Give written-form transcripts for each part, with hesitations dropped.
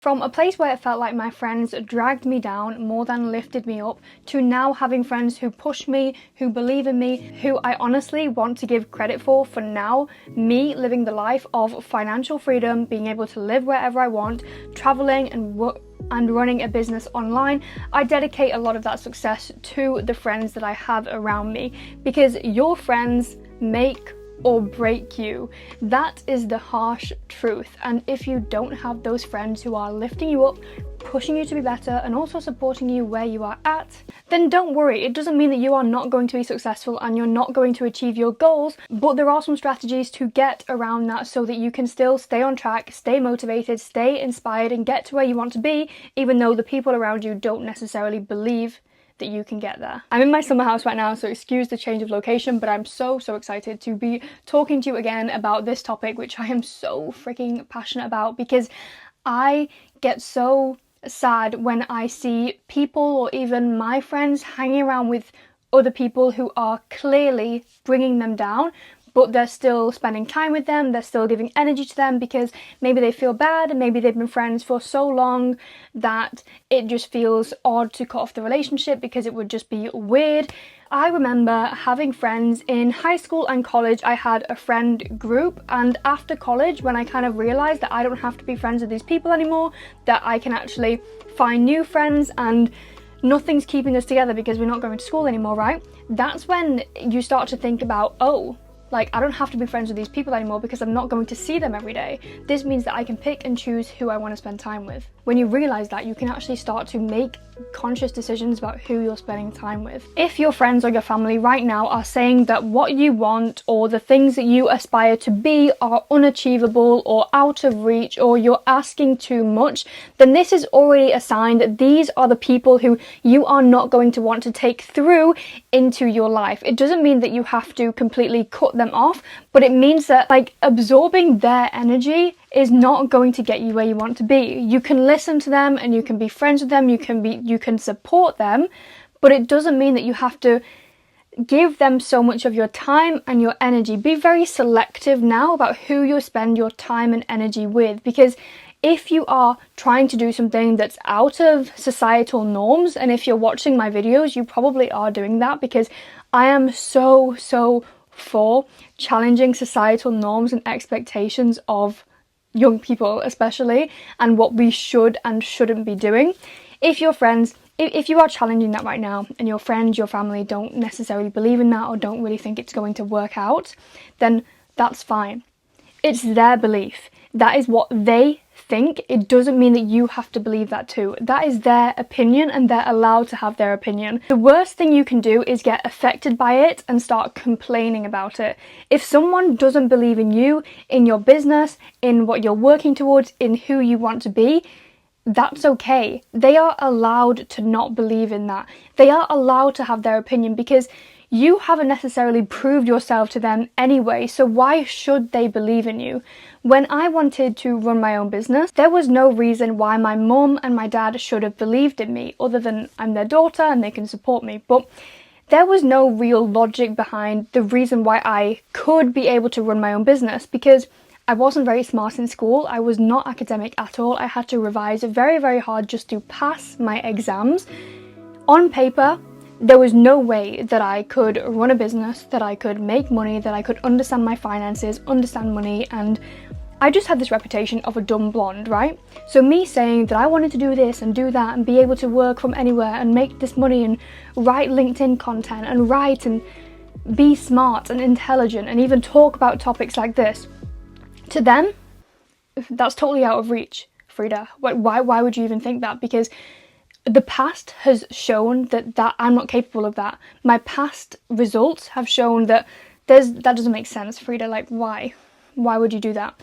From a place where it felt like my friends dragged me down more than lifted me up, to now having friends who push me, who believe in me, who I honestly want to give credit for now me living the life of financial freedom, being able to live wherever I want, traveling and running a business online. I dedicate a lot of that success to the friends that I have around me, because your friends make or break you. That is the harsh truth. And if you don't have those friends who are lifting you up, pushing you to be better, and also supporting you where you are at, then don't worry. It doesn't mean that you are not going to be successful and you're not going to achieve your goals, but there are some strategies to get around that so that you can still stay on track, stay motivated, stay inspired, and get to where you want to be, even though the people around you don't necessarily believe that you can get there. I'm in my summer house right now, so excuse the change of location, but I'm so excited to be talking to you again about this topic, which I am so freaking passionate about, because I get so sad when I see people, or even my friends, hanging around with other people who are clearly bringing them down, but they're still spending time with them, they're still giving energy to them, because maybe they feel bad and maybe they've been friends for so long that it just feels odd to cut off the relationship, because it would just be weird. I remember having friends in high school and college. I had a friend group, and after college, when I kind of realised that I don't have to be friends with these people anymore, that I can actually find new friends and nothing's keeping us together because we're not going to school anymore, right? That's when you start to think about, oh, like, I don't have to be friends with these people anymore because I'm not going to see them every day. This means that I can pick and choose who I want to spend time with. When you realise that, you can actually start to make conscious decisions about who you're spending time with. If your friends or your family right now are saying that what you want or the things that you aspire to be are unachievable or out of reach, or you're asking too much, then this is already a sign that these are the people who you are not going to want to take through into your life. It doesn't mean that you have to completely cut them off, but it means that, like, absorbing their energy is not going to get you where you want to be. You can listen to them and you can be friends with them, you can support them, but it doesn't mean that you have to give them so much of your time and your energy. Be very selective now about who you spend your time and energy with, because if you are trying to do something that's out of societal norms, and if you're watching my videos, you probably are doing that, because I am so for challenging societal norms and expectations of young people especially, and what we should and shouldn't be doing. If your friends, if you are challenging that right now, and your friends, your family don't necessarily believe in that or don't really think it's going to work out, then that's fine. It's their belief. That is what they think. It doesn't mean that you have to believe that too. That is their opinion, and they're allowed to have their opinion. The worst thing you can do is get affected by it and start complaining about it. If someone doesn't believe in you, in your business, in what you're working towards, in who you want to be, that's okay. They are allowed to not believe in that. They are allowed to have their opinion, because you haven't necessarily proved yourself to them anyway, so why should they believe in you? When I wanted to run my own business, there was no reason why my mum and my dad should have believed in me, other than I'm their daughter and they can support me. But there was no real logic behind the reason why I could be able to run my own business, because I wasn't very smart in school. I was not academic at all. I had to revise very hard just to pass my exams. On paper, there was no way that I could run a business, that I could make money, that I could understand my finances, understand money, and I just had this reputation of a dumb blonde, right? So me saying that I wanted to do this and do that and be able to work from anywhere and make this money and write LinkedIn content and write and be smart and intelligent and even talk about topics like this, to them, that's totally out of reach, Frida. Why would you even think that? Because the past has shown that I'm not capable of that. My past results have shown that that doesn't make sense, Frida. Like, why? Why would you do that?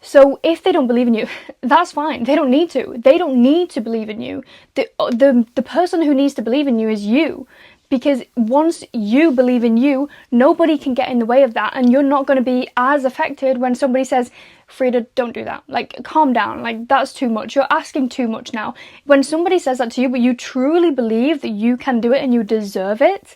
So if they don't believe in you, that's fine. They don't need to. They don't need to believe in you. The person who needs to believe in you is you. Because once you believe in you, nobody can get in the way of that, and you're not going to be as affected when somebody says, Frida, don't do that. Like, calm down. Like, that's too much. You're asking too much now. When somebody says that to you, but you truly believe that you can do it and you deserve it,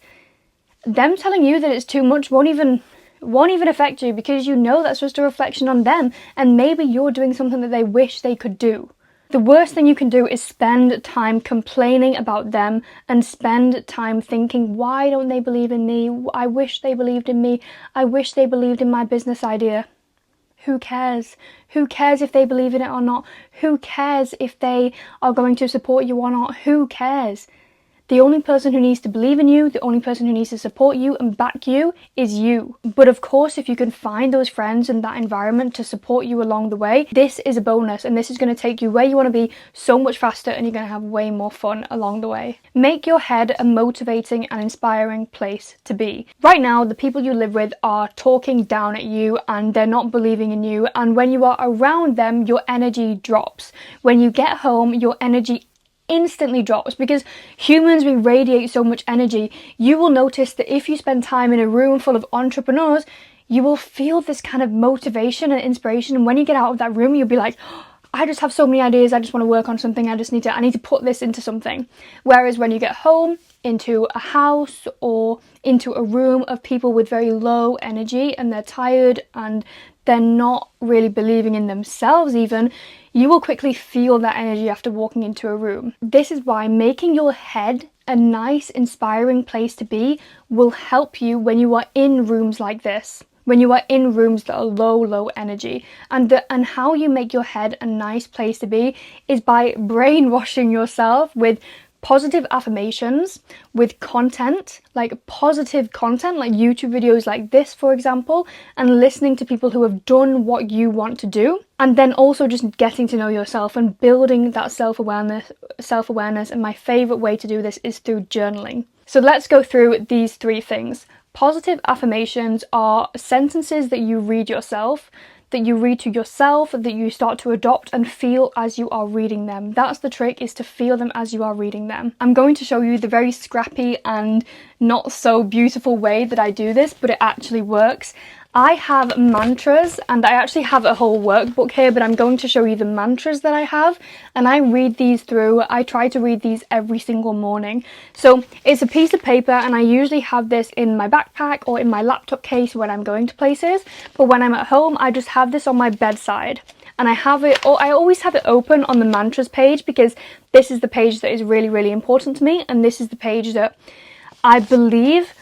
them telling you that it's too much won't even affect you, because you know that's just a reflection on them, and maybe you're doing something that they wish they could do. The worst thing you can do is spend time complaining about them and spend time thinking, why don't they believe in me? I wish they believed in me. I wish they believed in my business idea. Who cares? Who cares if they believe in it or not? Who cares if they are going to support you or not? Who cares? The only person who needs to believe in you, the only person who needs to support you and back you is you. But of course, if you can find those friends and that environment to support you along the way, this is a bonus, and this is going to take you where you want to be so much faster, and you're going to have way more fun along the way. Make your head a motivating and inspiring place to be. Right now, the people you live with are talking down at you and they're not believing in you, and when you are around them, your energy drops. When you get home, your energy instantly drops, because humans, we radiate so much energy. You will notice that if you spend time in a room full of entrepreneurs, you will feel this kind of motivation and inspiration, and when you get out of that room, you'll be like, oh, I just have so many ideas, I just want to work on something, I need to put this into something. Whereas when you get home, into a house or into a room of people with very low energy and they're tired and they're not really believing in themselves even, you will quickly feel that energy after walking into a room. This is why making your head a nice, inspiring place to be will help you when you are in rooms like this. When you are in rooms that are low energy. And how you make your head a nice place to be is by brainwashing yourself with positive affirmations, with content, like positive content, like YouTube videos like this, for example, and listening to people who have done what you want to do. And then also just getting to know yourself and building that self-awareness. And my favorite way to do this is through journaling. So let's go through these three things. Positive affirmations are sentences that you read yourself, that you read to yourself, that you start to adopt and feel as you are reading them. That's the trick, is to feel them as you are reading them. I'm going to show you the very scrappy and not so beautiful way that I do this, but it actually works. I have mantras, and I actually have a whole workbook here, but I'm going to show you the mantras that I have, and I read these through. I try to read these every single morning. So it's a piece of paper, and I usually have this in my backpack or in my laptop case when I'm going to places, but when I'm at home, I just have this on my bedside. And I always have it open on the mantras page, because this is the page that is really important to me, and this is the page that I believe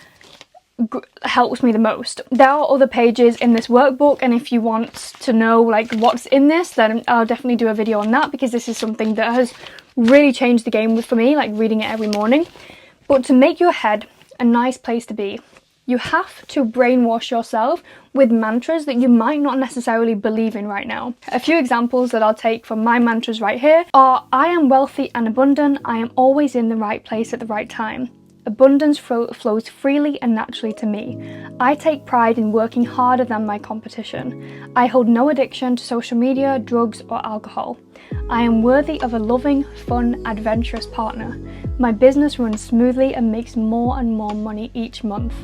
helps me the most. There are other pages in this workbook, and if you want to know like what's in this, then I'll definitely do a video on that, because this is something that has really changed the game for me, like reading it every morning. But to make your head a nice place to be, you have to brainwash yourself with mantras that you might not necessarily believe in right now. A few examples that I'll take from my mantras right here are: I am wealthy and abundant. I am always in the right place at the right time. Abundance flows freely and naturally to me. I take pride in working harder than my competition. I hold no addiction to social media, drugs, or alcohol. I am worthy of a loving, fun, adventurous partner. My business runs smoothly and makes more and more money each month.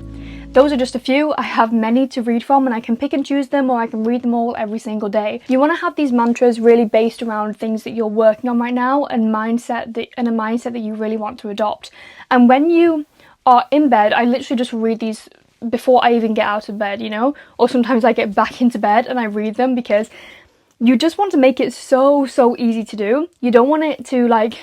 Those are just a few. I have many to read from, and I can pick and choose them, or I can read them all every single day. You want to have these mantras really based around things that you're working on right now, and a mindset that you really want to adopt. And when you are in bed, I literally just read these before I even get out of bed, you know? Or sometimes I get back into bed and I read them, because you just want to make it so easy to do. You don't want it to like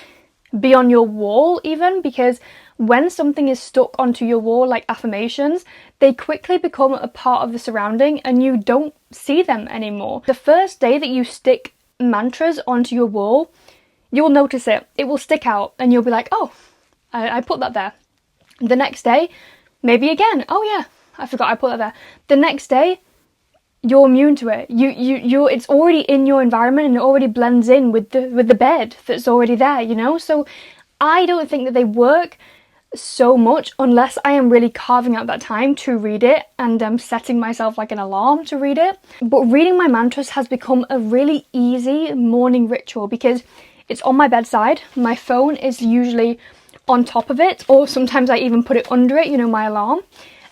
be on your wall even, because when something is stuck onto your wall, like affirmations, they quickly become a part of the surrounding and you don't see them anymore. The first day that you stick mantras onto your wall, you'll notice it. It will stick out and you'll be like, oh, I put that there. The next day, maybe again, oh yeah, I forgot I put that there. The next day, you're immune to it. It's already in your environment, and it already blends in with the bed that's already there, you know? So I don't think that they work so much unless I am really carving out that time to read it, and I'm setting myself like an alarm to read it. But reading my mantras has become a really easy morning ritual, because it's on my bedside. My phone is usually on top of it, or sometimes I even put it under it, you know, my alarm.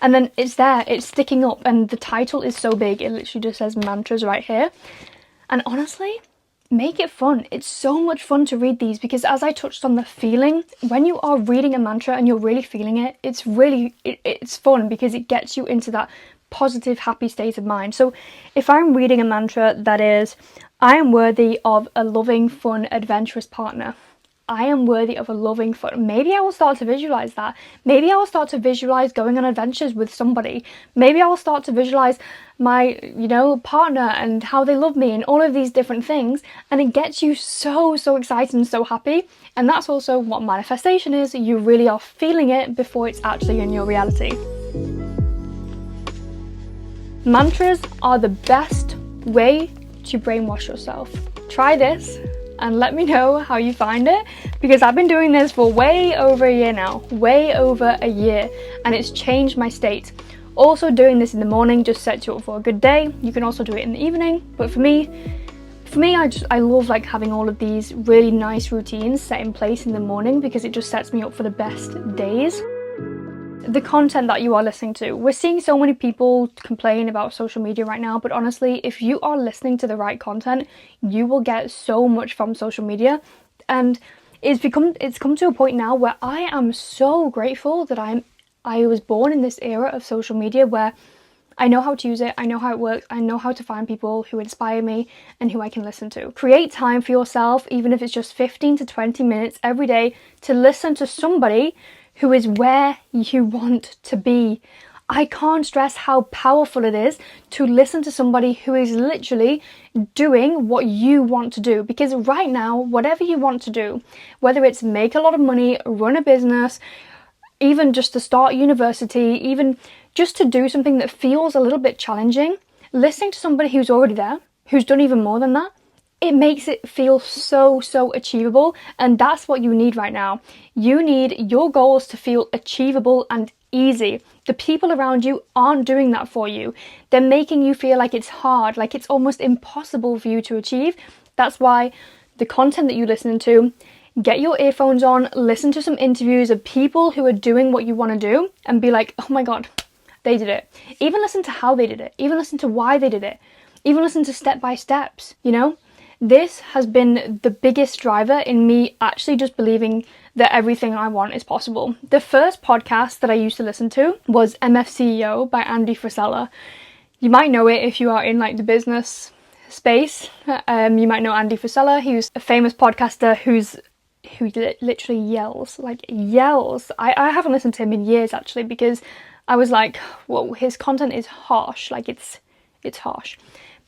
And then it's there, it's sticking up, and the title is so big, it literally just says mantras right here. And honestly, make it fun. It's so much fun to read these, because as I touched on the feeling, when you are reading a mantra and you're really feeling it, it's fun, because it gets you into that positive, happy state of mind. So if I'm reading a mantra that is, I am worthy of a loving, fun, adventurous partner. I am worthy of a loving fun. Maybe I will start to visualize that. Maybe I will start to visualize going on adventures with somebody. Maybe I will start to visualize my, partner and how they love me and all of these different things. And it gets you so excited and so happy. And that's also what manifestation is. You really are feeling it before it's actually in your reality. Mantras are the best way to brainwash yourself. Try this and let me know how you find it, because I've been doing this for way over a year now, and it's changed my state. Also, doing this in the morning just sets you up for a good day. You can also do it in the evening, but for me, I love like having all of these really nice routines set in place in the morning, because it just sets me up for the best days. The content that you are listening to. We're seeing so many people complain about social media right now, but honestly, if you are listening to the right content, you will get so much from social media. And it's come to a point now where I am so grateful that I was born in this era of social media where I know how to use it, I know how it works, I know how to find people who inspire me and who I can listen to. Create time for yourself, even if it's just 15 to 20 minutes every day, to listen to somebody who is where you want to be. I can't stress how powerful it is to listen to somebody who is literally doing what you want to do. Because right now, whatever you want to do, whether it's make a lot of money, run a business, even just to start university, even just to do something that feels a little bit challenging, listening to somebody who's already there, who's done even more than that, it makes it feel so achievable. And that's what you need right now. You need your goals to feel achievable and easy. The people around you aren't doing that for you. They're making you feel like it's hard, like it's almost impossible for you to achieve. That's why the content that you listen to, get your earphones on, listen to some interviews of people who are doing what you want to do and be like, oh my God, they did it. Even listen to how they did it. Even listen to why they did it. Even listen to step by steps, This has been the biggest driver in me actually just believing that everything I want is possible. The first podcast that I used to listen to was MF by Andy Frisella. You might know it if you are in like the business space. You might know Andy Frisella. He was a famous podcaster who literally yells. I haven't listened to him in years actually, because I was like, whoa, his content is harsh. Like it's harsh.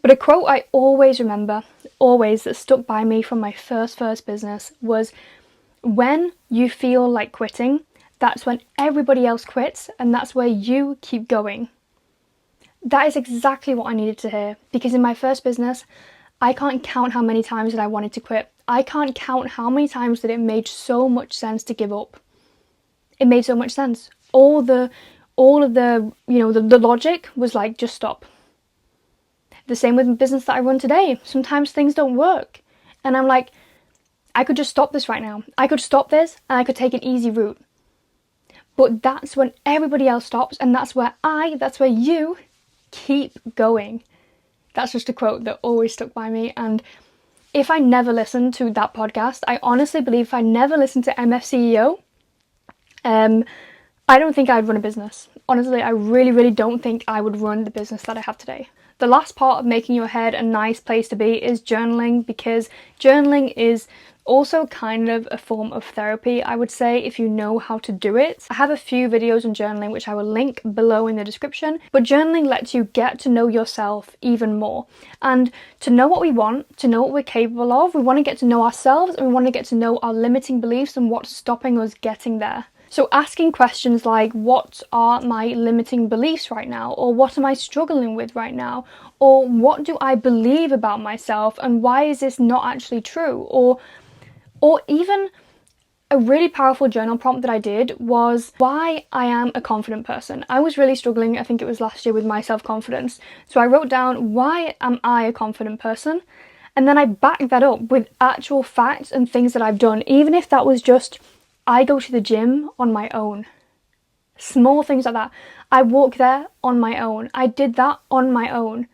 But a quote I always remember, that stuck by me from my first business was, when you feel like quitting, that's when everybody else quits, and that's where you keep going. That is exactly what I needed to hear, because in my first business, I can't count how many times that I wanted to quit. I can't count how many times that it made so much sense to give up. It made so much sense. All of the the logic was like, just stop. The same with the business that I run today. Sometimes things don't work. And I'm like, I could just stop this right now. I could stop this and I could take an easy route. But that's when everybody else stops, and that's where you keep going. That's just a quote that always stuck by me. And if I never listened to that podcast, I honestly believe if I never listened to MF CEO, I don't think I'd run a business. Honestly, I really don't think I would run the business that I have today. The last part of making your head a nice place to be is journaling, because journaling is also kind of a form of therapy, I would say, if you know how to do it. I have a few videos on journaling which I will link below in the description, but journaling lets you get to know yourself even more. And to know what we want, to know what we're capable of, we want to get to know ourselves, and we want to get to know our limiting beliefs and what's stopping us getting there. So asking questions like, what are my limiting beliefs right now? Or what am I struggling with right now? Or what do I believe about myself, and why is this not actually true? Or even a really powerful journal prompt that I did was why I am a confident person. I was really struggling, I think it was last year, with my self-confidence. So I wrote down, why am I a confident person? And then I backed that up with actual facts and things that I've done, even if that was just, I go to the gym on my own. Small things like that. I walk there on my own. I did that on my own.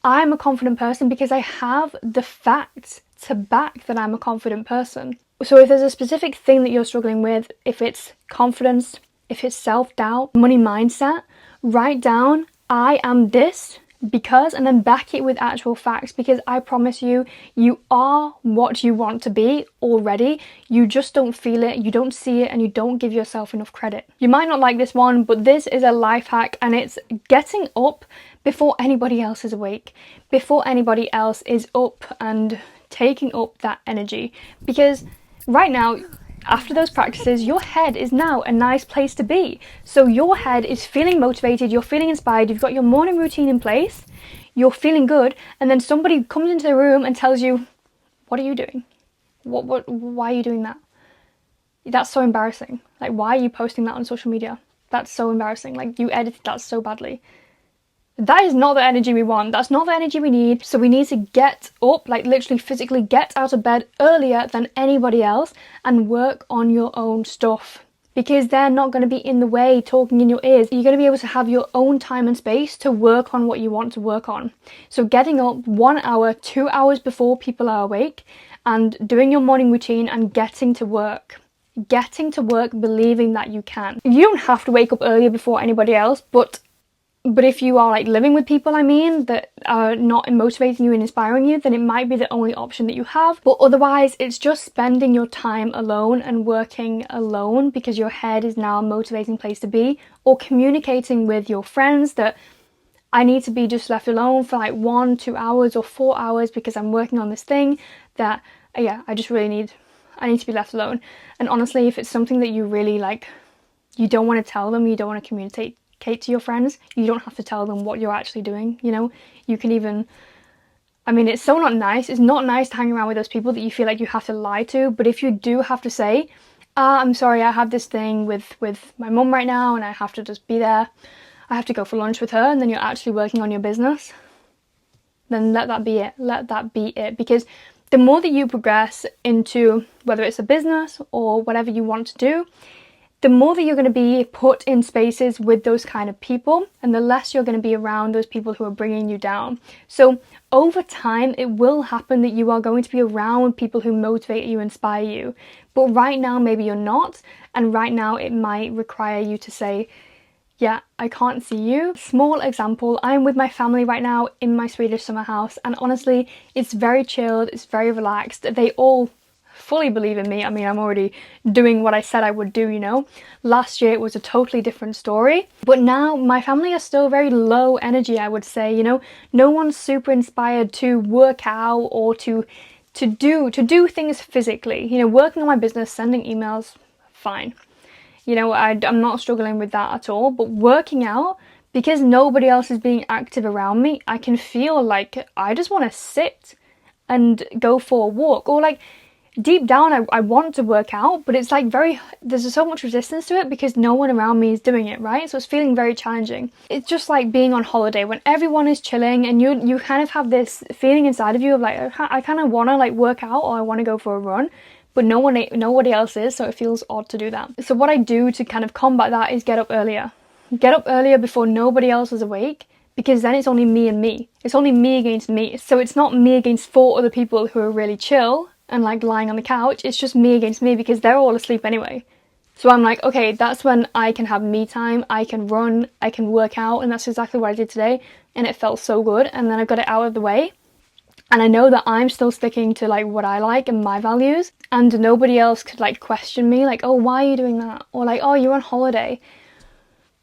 I'm a confident person because I have the facts to back that I'm a confident person. So if there's a specific thing that you're struggling with, if it's confidence, if it's self-doubt, money mindset, write down, I am this, Because, and then back it with actual facts, because I promise you, you are what you want to be already. You just don't feel it, you don't see it, and you don't give yourself enough credit. You might not like this one, but this is a life hack, and it's getting up before anybody else is awake, before anybody else is up and taking up that energy. Because right now, after those practices, your head is now a nice place to be. So your head is feeling motivated, you're feeling inspired, you've got your morning routine in place, you're feeling good, and then somebody comes into the room and tells you, what are you doing? Why are you doing that? That's so embarrassing. Like, why are you posting that on social media? That's so embarrassing. Like, you edited that so badly. That is not the energy we want. That's not the energy we need. So we need to get up, like literally physically get out of bed earlier than anybody else and work on your own stuff. Because they're not going to be in the way talking in your ears. You're going to be able to have your own time and space to work on what you want to work on. So getting up 1 hour, 2 hours before people are awake and doing your morning routine and getting to work. Getting to work believing that you can. You don't have to wake up earlier before anybody else, but if you are like living with people, that are not motivating you and inspiring you, then it might be the only option that you have. But otherwise, it's just spending your time alone and working alone because your head is now a motivating place to be, or communicating with your friends that I need to be just left alone for like 1, 2 hours or 4 hours because I'm working on this thing that, I just really need to be left alone. And honestly, if it's something that you really like, you don't want to tell them, you don't want to communicate to your friends, you don't have to tell them what you're actually doing, you can even, it's so not nice. It's not nice to hang around with those people that you feel like you have to lie to, but if you do have to say, I'm sorry, I have this thing with my mum right now and I have to just be there, I have to go for lunch with her, and then you're actually working on your business, then let that be it. Because the more that you progress into whether it's a business or whatever you want to do, the more that you're going to be put in spaces with those kind of people, and the less you're going to be around those people who are bringing you down. So over time, it will happen that you are going to be around people who motivate you, inspire you. But right now, maybe you're not. And right now, it might require you to say, yeah, I can't see you. Small example, I'm with my family right now in my Swedish summer house. And honestly, it's very chilled. It's very relaxed. They all fully believe in me. I'm already doing what I said I would do, Last year it was a totally different story, but now my family are still very low energy, I would say, no one's super inspired to work out or to do things physically, working on my business, sending emails, fine. I'm not struggling with that at all, but working out, because nobody else is being active around me, I can feel like I just want to sit and go for a walk, or like deep down I want to work out, but it's like there's so much resistance to it because no one around me is doing it, right? So it's feeling very challenging. It's just like being on holiday when everyone is chilling and you kind of have this feeling inside of you of like, I kind of want to like work out, or I want to go for a run, but nobody else is, so it feels odd to do that. So what I do to kind of combat that is get up earlier before nobody else is awake, because then it's only me and me. It's only me against me. So it's not me against 4 other people who are really chill and like lying on the couch. It's just me against me because they're all asleep anyway. So I'm like, okay, that's when I can have me time, I can run, I can work out, and that's exactly what I did today, and it felt so good. And then I've got it out of the way, and I know that I'm still sticking to like what I like and my values, and nobody else could like question me like, oh, why are you doing that? Or like, oh, you're on holiday.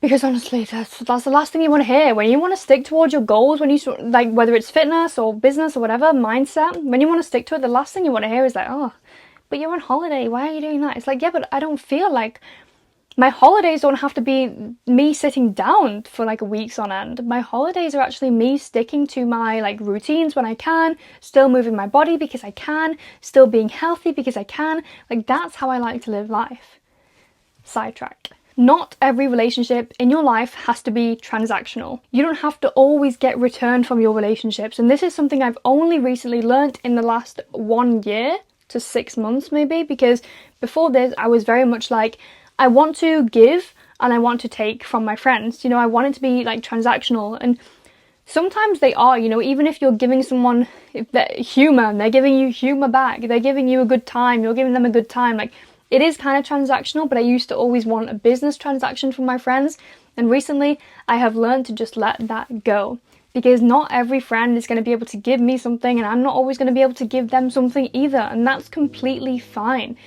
Because honestly, that's the last thing you want to hear. When you want to stick towards your goals, when you like, whether it's fitness or business or whatever, mindset, when you want to stick to it, the last thing you want to hear is like, oh, but you're on holiday, why are you doing that? It's like, yeah, but I don't feel like, my holidays don't have to be me sitting down for like weeks on end. My holidays are actually me sticking to my like routines when I can, still moving my body because I can, still being healthy because I can. Like, that's how I like to live life. Sidetrack. Not every relationship in your life has to be transactional. You don't have to always get return from your relationships. And this is something I've only recently learned in the last 1 year to 6 months maybe, because before this I was very much like, I want to give and I want to take from my friends. I want it to be like transactional, and sometimes they are, even if you're giving someone humour and they're giving you humour back, they're giving you a good time, you're giving them a good time, like, it is kind of transactional. But I used to always want a business transaction from my friends, and recently I have learned to just let that go, because not every friend is going to be able to give me something, and I'm not always going to be able to give them something either, and that's completely fine.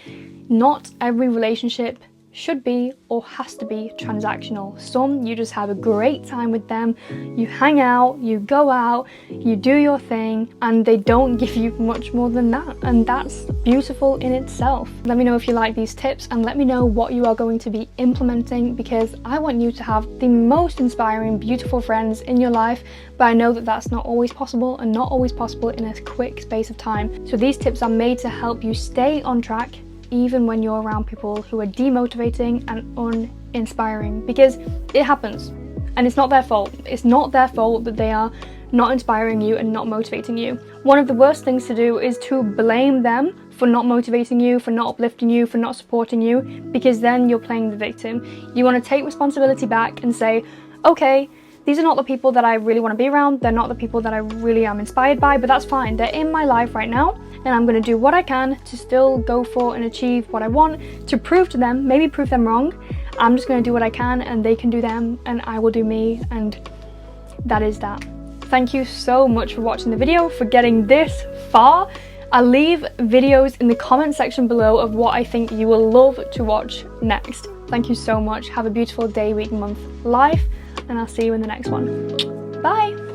Not every relationship should be or has to be transactional. Some, you just have a great time with them, you hang out, you go out, you do your thing, and they don't give you much more than that, and that's beautiful in itself. Let me know if you like these tips, and let me know what you are going to be implementing, because I want you to have the most inspiring, beautiful friends in your life, but I know that that's not always possible, and not always possible in a quick space of time. So these tips are made to help you stay on track even when you're around people who are demotivating and uninspiring, because it happens, and it's not their fault. It's not their fault that they are not inspiring you and not motivating you. One of the worst things to do is to blame them for not motivating you, for not uplifting you, for not supporting you, because then you're playing the victim. You want to take responsibility back and say, okay, these are not the people that I really want to be around, they're not the people that I really am inspired by, but that's fine. They're in my life right now, and I'm going to do what I can to still go for and achieve what I want, to prove to them, maybe prove them wrong. I'm just going to do what I can, and they can do them, and I will do me, and that is that. Thank you so much for watching the video, for getting this far. I'll leave videos in the comment section below of what I think you will love to watch next. Thank you so much. Have a beautiful day, week, month, life, and I'll see you in the next one. Bye!